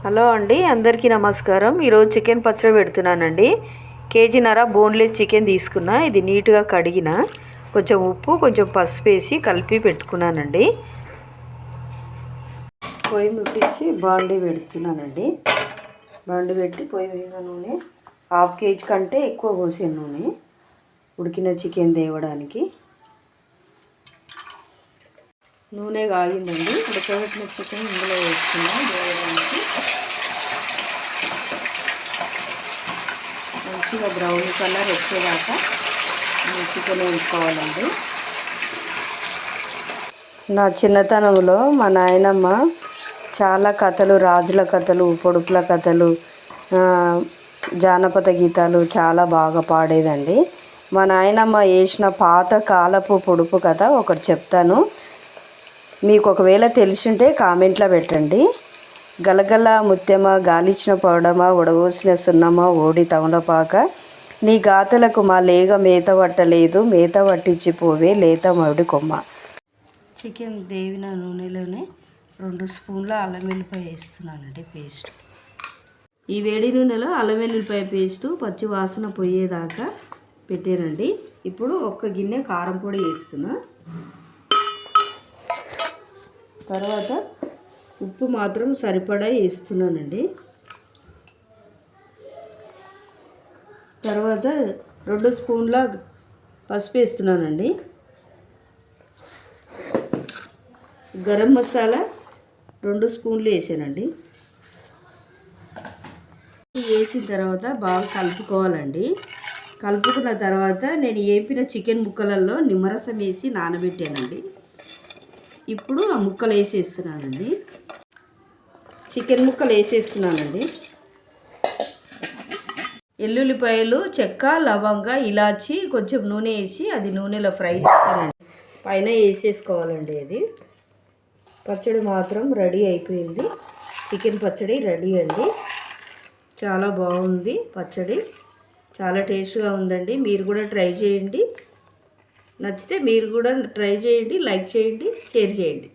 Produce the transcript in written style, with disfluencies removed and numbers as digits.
Hello అండి, అందరికీ నమస్కారం. ఈరోజు చికెన్ పచ్చడి పెడుతున్నానండి. కేజీన్నర బోన్లెస్ చికెన్ తీసుకున్నా. ఇది నీట్గా కడిగిన, కొంచెం ఉప్పు కొంచెం పసుపు వేసి కలిపి పెట్టుకున్నానండి. పొయ్యి ముట్టించి బాండీ పెడుతున్నానండి. బాండీ పెట్టి పొయ్యి మీద నూనె 1/2 కేజీ కంటే ఎక్కువ పోసాను నూనె ఉడికిన చికెన్ తేవడానికి. నూనె కాగిందండి. ఉడకబెట్టిన చికెన్ ఇందులో వేసుకున్నాం. వేయడానికి మంచిగా బ్రౌన్ కలర్ వచ్చేదాకా చికెన్ వేసుకోవాలండి. నా చిన్నతనంలో మా నాయనమ్మ చాలా కథలు, రాజుల కథలు, పొడుపుల కథలు, జానపద గీతాలు చాలా బాగా పాడేదండి. మా నాయనమ్మ వేసిన పాత కాలపు పొడుపు కథ ఒకటి చెప్తాను. మీకు ఒకవేళ తెలిసింటే కామెంట్లో పెట్టండి. గలగల ముత్యమ, గాలిచిన పౌడమ, ఉడవోసిన సున్నమ, ఓడి తమలపాక, నీ గాతలకు మా లేగ మేత పట్టలేదు, మేత పట్టించిపోవే లేత మడి కొమ్మ. చికెన్ దేవిన నూనెలోనే 2 స్పూన్ల అల్లం వెల్లిపాయ వేస్తున్నానండి పేస్ట్. ఈ వేడి నూనెలో అల్లం వెల్లిపాయ పేస్టు పచ్చి వాసన పోయేదాకా పెట్టానండి. ఇప్పుడు 1 గిన్నె కారం పొడి వేస్తున్నా. తర్వాత ఉప్పు మాత్రం సరిపడా వేస్తున్నానండి. తర్వాత 2 స్పూన్ల పసుపు వేస్తున్నానండి. గరం మసాలా 2 స్పూన్లు వేసానండి. వేసిన తర్వాత బాగా కలుపుకోవాలండి. కలుపుకున్న తర్వాత నేను వేపిన చికెన్ ముక్కలలో నిమ్మరసం వేసి నానబెట్టానండి. ఇప్పుడు ఆ ముక్కలు వేసేస్తున్నానండి. చికెన్ ముక్కలు వేసేస్తున్నానండి. ఎల్లుల్లిపాయలు, చెక్క, లవంగ, ఇలాచి, కొంచెం నూనె వేసి అది నూనెలో ఫ్రై చేస్తానండి. పైన వేసేసుకోవాలండి. అది పచ్చడి మాత్రం రెడీ అయిపోయింది. చికెన్ పచ్చడి రెడీ అండి. చాలా బాగుంది పచ్చడి, చాలా టేస్ట్గా ఉందండి. మీరు కూడా ట్రై చేయండి. నచ్చితే మీరు కూడా ట్రై చేయండి, లైక్ చేయండి, షేర్ చేయండి.